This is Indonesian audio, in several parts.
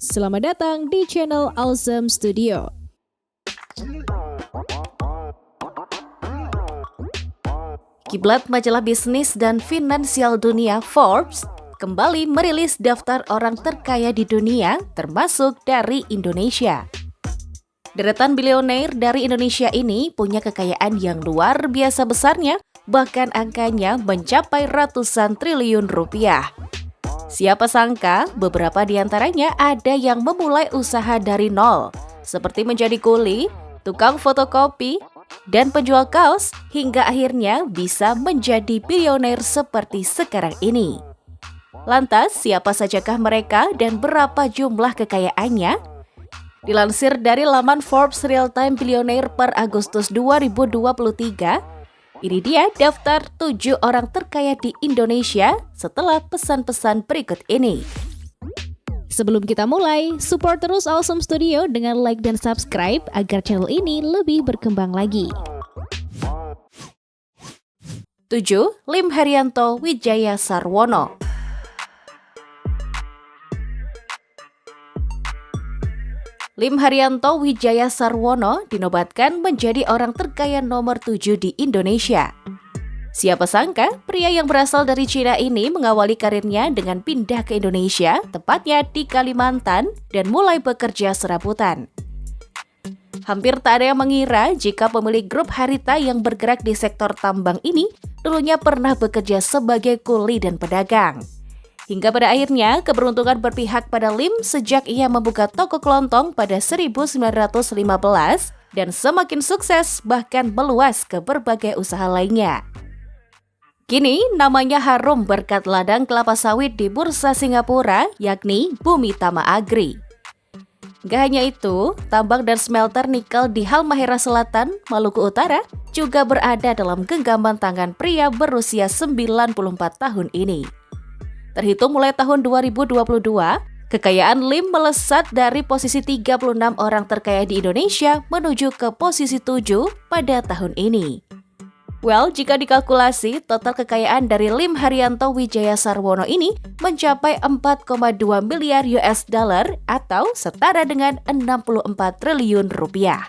Selamat datang di channel Awesome Studio. Kiblat majalah bisnis dan finansial dunia Forbes kembali merilis daftar orang terkaya di dunia termasuk dari Indonesia. Deretan bilioner dari Indonesia ini punya kekayaan yang luar biasa besarnya, bahkan angkanya mencapai ratusan triliun rupiah. Siapa sangka beberapa di antaranya ada yang memulai usaha dari nol, seperti menjadi kuli, tukang fotokopi, dan penjual kaos hingga akhirnya bisa menjadi bilioner seperti sekarang ini. Lantas, siapa sajakah mereka dan berapa jumlah kekayaannya? Dilansir dari laman Forbes Real Time Billionaire per Agustus 2023, ini dia daftar 7 orang terkaya di Indonesia setelah pesan-pesan berikut ini. Sebelum kita mulai, support terus Awesome Studio dengan like dan subscribe agar channel ini lebih berkembang lagi. 7. Lim Haryanto Wijaya Sarwono. Lim Haryanto Wijaya Sarwono dinobatkan menjadi orang terkaya nomor 7 di Indonesia. Siapa sangka, pria yang berasal dari Cina ini mengawali karirnya dengan pindah ke Indonesia, tepatnya di Kalimantan, dan mulai bekerja serabutan. Hampir tak ada yang mengira jika pemilik grup Harita yang bergerak di sektor tambang ini dulunya pernah bekerja sebagai kuli dan pedagang. Hingga pada akhirnya, keberuntungan berpihak pada Lim sejak ia membuka toko kelontong pada 1915 dan semakin sukses bahkan meluas ke berbagai usaha lainnya. Kini, namanya harum berkat ladang kelapa sawit di Bursa Singapura, yakni Bumi Tama Agri. Gak hanya itu, tambang dan smelter nikel di Halmahera Selatan, Maluku Utara, juga berada dalam genggaman tangan pria berusia 94 tahun ini. Terhitung mulai tahun 2022, kekayaan Lim melesat dari posisi 36 orang terkaya di Indonesia menuju ke posisi 7 pada tahun ini. Well, jika dikalkulasi, total kekayaan dari Lim Haryanto Wijaya Sarwono ini mencapai 4,2 miliar US dollar atau setara dengan 64 triliun rupiah.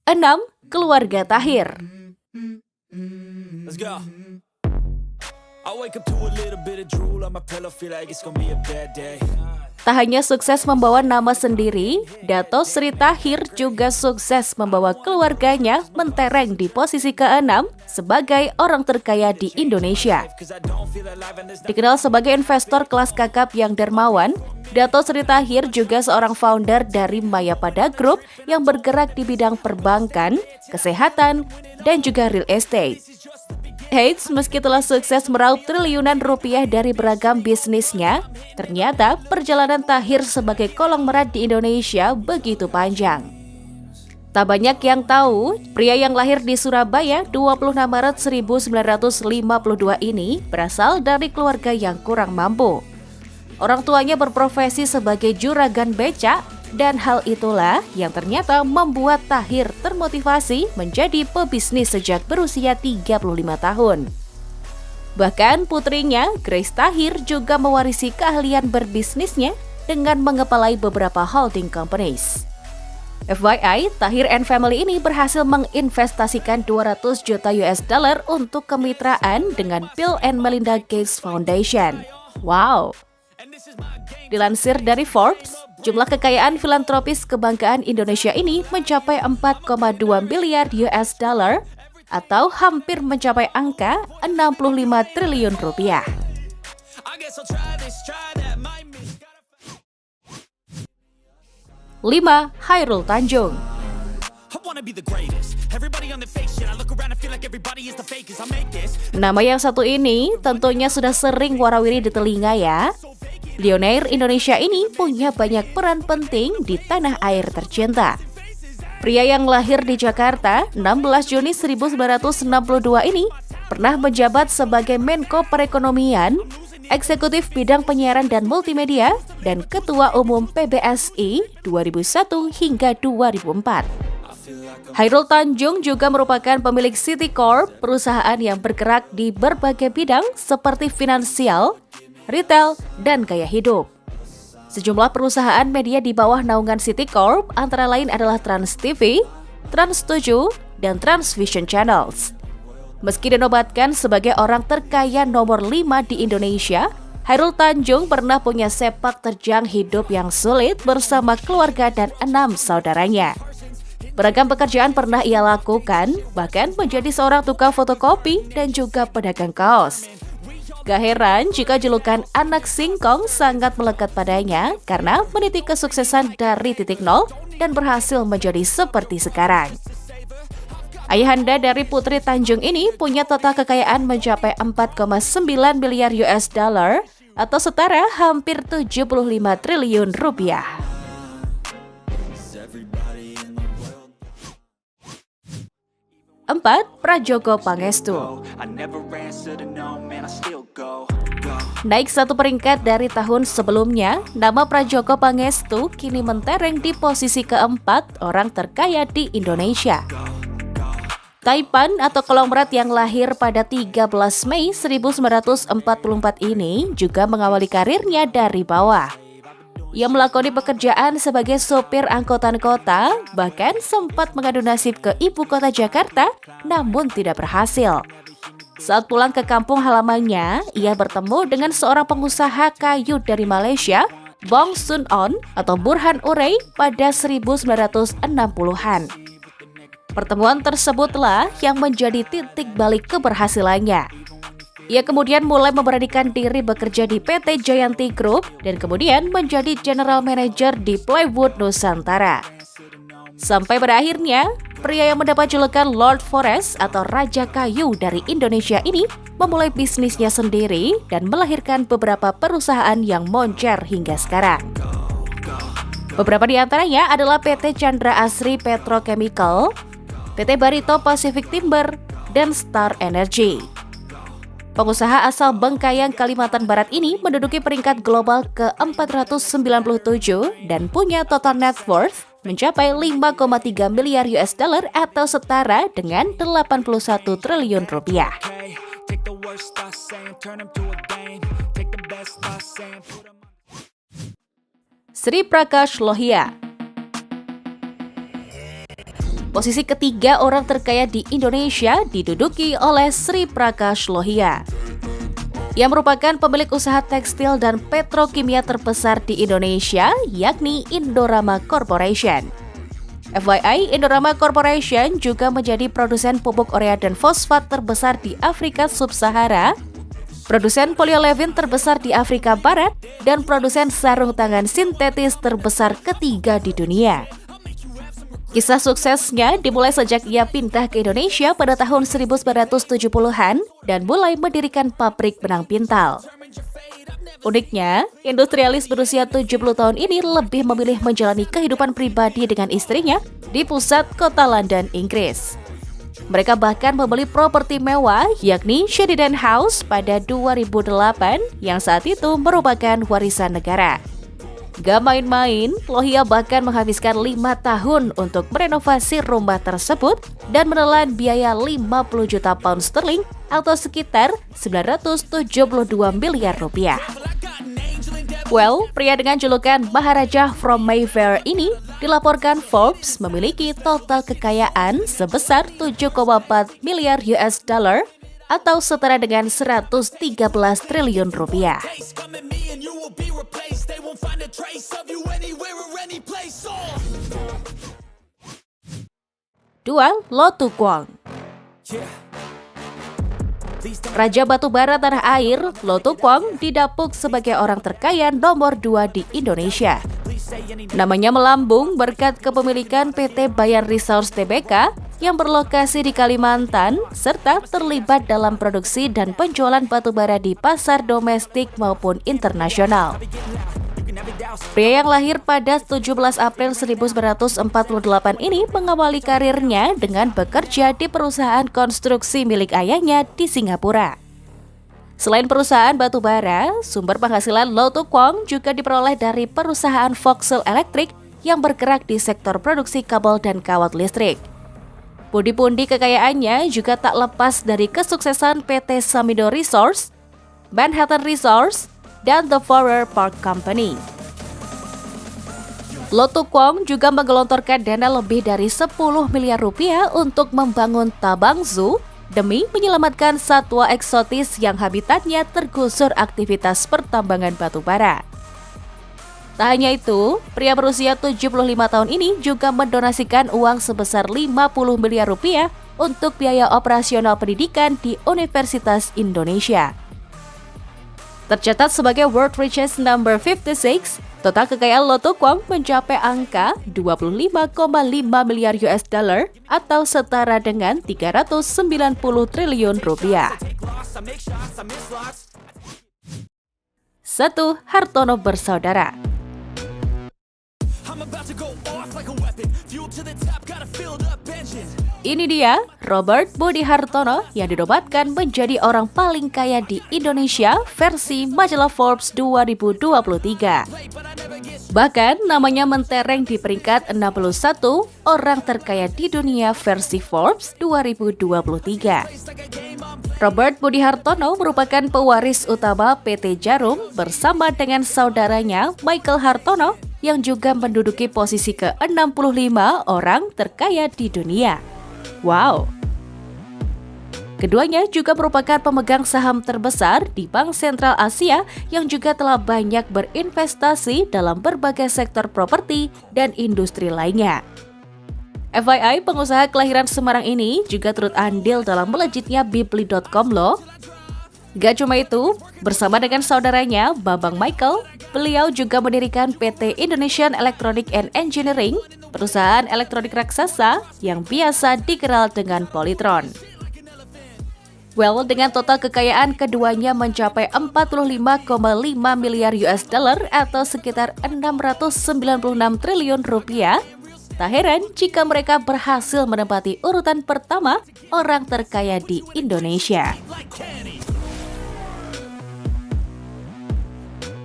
6. Keluarga Tahir. Let's go. I wake up to a little bit of drool on my pillow, feel like it's gonna be a bad day. Tak hanya sukses membawa nama sendiri, Dato Sri Tahir juga sukses membawa keluarganya mentereng di posisi ke-6 sebagai orang terkaya di Indonesia. Dikenal sebagai investor kelas kakap yang dermawan, Dato Sri Tahir juga seorang founder dari Mayapada Group yang bergerak di bidang perbankan, kesehatan, dan juga real estate. Eits, meski telah sukses meraup triliunan rupiah dari beragam bisnisnya, ternyata perjalanan Tahir sebagai konglomerat di Indonesia begitu panjang. Tak banyak yang tahu, pria yang lahir di Surabaya 26 Maret 1952 ini berasal dari keluarga yang kurang mampu. Orang tuanya berprofesi sebagai juragan becak, dan hal itulah yang ternyata membuat Tahir termotivasi menjadi pebisnis sejak berusia 35 tahun. Bahkan putrinya, Grace Tahir, juga mewarisi keahlian berbisnisnya dengan mengepalai beberapa holding companies. FYI, Tahir and Family ini berhasil menginvestasikan 200 juta US dollar untuk kemitraan dengan Bill and Melinda Gates Foundation. Wow! Dilansir dari Forbes, jumlah kekayaan filantropis kebanggaan Indonesia ini mencapai 4,2 miliar US dollar atau hampir mencapai angka 65 triliun rupiah. 5. Hairul Tanjung. Nama yang satu ini tentunya sudah sering warawiri di telinga ya. Bilioner Indonesia ini punya banyak peran penting di tanah air tercinta. Pria yang lahir di Jakarta 16 Juni 1962 ini pernah menjabat sebagai Menko Perekonomian, Eksekutif Bidang Penyiaran dan Multimedia, dan Ketua Umum PBSI 2001 hingga 2004. Hairul Tanjung juga merupakan pemilik City Corp, perusahaan yang bergerak di berbagai bidang seperti finansial, retail, dan gaya hidup. Sejumlah perusahaan media di bawah naungan City Corp antara lain adalah Trans TV, Trans 7, dan Transvision Channels. Meski dinobatkan sebagai orang terkaya nomor 5 di Indonesia, Hairul Tanjung pernah punya sepak terjang hidup yang sulit bersama keluarga dan 6 saudaranya. Beragam pekerjaan pernah ia lakukan, bahkan menjadi seorang tukang fotokopi dan juga pedagang kaos. Gak heran jika julukan anak singkong sangat melekat padanya karena meniti kesuksesan dari titik nol dan berhasil menjadi seperti sekarang. Ayahanda dari Putri Tanjung ini punya total kekayaan mencapai 4,9 miliar US dollar atau setara hampir 75 triliun rupiah. Empat, Prajogo Pangestu. Naik satu peringkat dari tahun sebelumnya, nama Prajogo Pangestu kini mentereng di posisi keempat orang terkaya di Indonesia. Taipan atau konglomerat yang lahir pada 13 Mei 1944 ini juga mengawali karirnya dari bawah. Ia melakoni pekerjaan sebagai sopir angkutan kota, bahkan sempat mengadu nasib ke ibu kota Jakarta, namun tidak berhasil. Saat pulang ke kampung halamannya, ia bertemu dengan seorang pengusaha kayu dari Malaysia, Bong Sun On atau Burhan Urey pada 1960-an. Pertemuan tersebutlah yang menjadi titik balik keberhasilannya. Ia kemudian mulai memberanikan diri bekerja di PT Jayanti Group dan kemudian menjadi General Manager di Plywood Nusantara. Sampai pada akhirnya, pria yang mendapat julukan Lord Forest atau Raja Kayu dari Indonesia ini memulai bisnisnya sendiri dan melahirkan beberapa perusahaan yang moncer hingga sekarang. Beberapa di antaranya adalah PT Chandra Asri Petrochemical, PT Barito Pacific Timber, dan Star Energy. Pengusaha asal Bengkayang, Kalimantan Barat ini menduduki peringkat global ke-497 dan punya total net worth mencapai 5,3 miliar US dollar atau setara dengan 81 triliun rupiah. Sri Prakash Lohia. Posisi ketiga orang terkaya di Indonesia diduduki oleh Sri Prakash Lohia. Ia merupakan pemilik usaha tekstil dan petrokimia terbesar di Indonesia, yakni Indorama Corporation. FYI, Indorama Corporation juga menjadi produsen pupuk urea dan fosfat terbesar di Afrika Sub-Sahara, produsen polyolefin terbesar di Afrika Barat, dan produsen sarung tangan sintetis terbesar ketiga di dunia. Kisah suksesnya dimulai sejak ia pindah ke Indonesia pada tahun 1970-an dan mulai mendirikan pabrik benang pintal. Uniknya, industrialis berusia 70 tahun ini lebih memilih menjalani kehidupan pribadi dengan istrinya di pusat kota London, Inggris. Mereka bahkan membeli properti mewah yakni Sheridan House pada 2008 yang saat itu merupakan warisan negara. Gak main-main, Lohia bahkan menghabiskan 5 tahun untuk merenovasi rumah tersebut dan menelan biaya 50 juta pound sterling atau sekitar 972 miliar rupiah. Well, pria dengan julukan Maharaja from Mayfair ini dilaporkan Forbes memiliki total kekayaan sebesar 7,4 miliar US dollar atau setara dengan 113 triliun rupiah. 2. Lo Tu Kwong. Raja batubara tanah air, Lo Tu Kwong didapuk sebagai orang terkaya nomor 2 di Indonesia. Namanya melambung berkat kepemilikan PT Bayan Resource Tbk yang berlokasi di Kalimantan serta terlibat dalam produksi dan penjualan batubara di pasar domestik maupun internasional. Pria yang lahir pada 17 April 1948 ini mengawali karirnya dengan bekerja di perusahaan konstruksi milik ayahnya di Singapura. Selain perusahaan batubara, sumber penghasilan Lo Tu Kwong juga diperoleh dari perusahaan Vauxhall Electric yang bergerak di sektor produksi kabel dan kawat listrik. Pundi-pundi kekayaannya juga tak lepas dari kesuksesan PT Samindo Resource, Manhattan Resource, dan The Forer Park Company. Lo Tuk Wong juga menggelontorkan dana lebih dari 10 miliar rupiah untuk membangun Tabang Zoo demi menyelamatkan satwa eksotis yang habitatnya tergusur aktivitas pertambangan batu bara. Tak hanya itu, pria berusia 75 tahun ini juga mendonasikan uang sebesar 50 miliar rupiah untuk biaya operasional pendidikan di Universitas Indonesia. Tercatat sebagai World Richest Number 56, total kekayaan Lo Tuk Wong mencapai angka 25,5 miliar US dollar atau setara dengan 390 triliun rupiah. 1. Hartono bersaudara. Ini dia Robert Budi Hartono yang dinobatkan menjadi orang paling kaya di Indonesia versi majalah Forbes 2023. Bahkan namanya mentereng di peringkat 61 orang terkaya di dunia versi Forbes 2023. Robert Budi Hartono merupakan pewaris utama PT Djarum bersama dengan saudaranya Michael Hartono yang juga menduduki posisi ke-65 orang terkaya di dunia. Wow! Keduanya juga merupakan pemegang saham terbesar di Bank Sentral Asia yang juga telah banyak berinvestasi dalam berbagai sektor properti dan industri lainnya. FYI, pengusaha kelahiran Semarang ini juga turut andil dalam melejitnya Bibli.com loh. Gak cuma itu, bersama dengan saudaranya Bambang Michael, beliau juga mendirikan PT Indonesian Electronic and Engineering, perusahaan elektronik raksasa yang biasa dikenal dengan Polytron. Well, dengan total kekayaan keduanya mencapai 45,5 miliar US dollar atau sekitar 696 triliun rupiah, tak heran jika mereka berhasil menempati urutan pertama orang terkaya di Indonesia.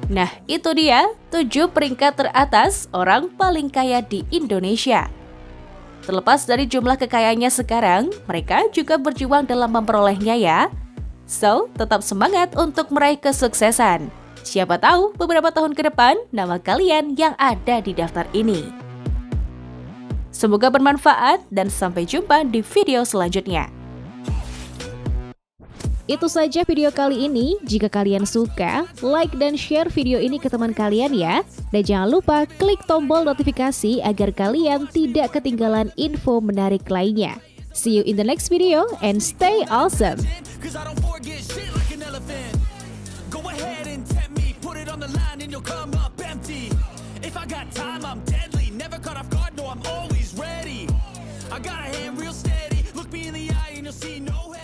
Nah, itu dia 7 peringkat teratas orang paling kaya di Indonesia. Terlepas dari jumlah kekayaannya sekarang, mereka juga berjuang dalam memperolehnya ya. So, tetap semangat untuk meraih kesuksesan. Siapa tahu beberapa tahun ke depan nama kalian yang ada di daftar ini. Semoga bermanfaat dan sampai jumpa di video selanjutnya. Itu saja video kali ini. Jika kalian suka, like dan share video ini ke teman kalian ya. Dan jangan lupa klik tombol notifikasi agar kalian tidak ketinggalan info menarik lainnya. See you in the next video and stay awesome. I got a hand real steady. Look me in the eye and you'll see no hate.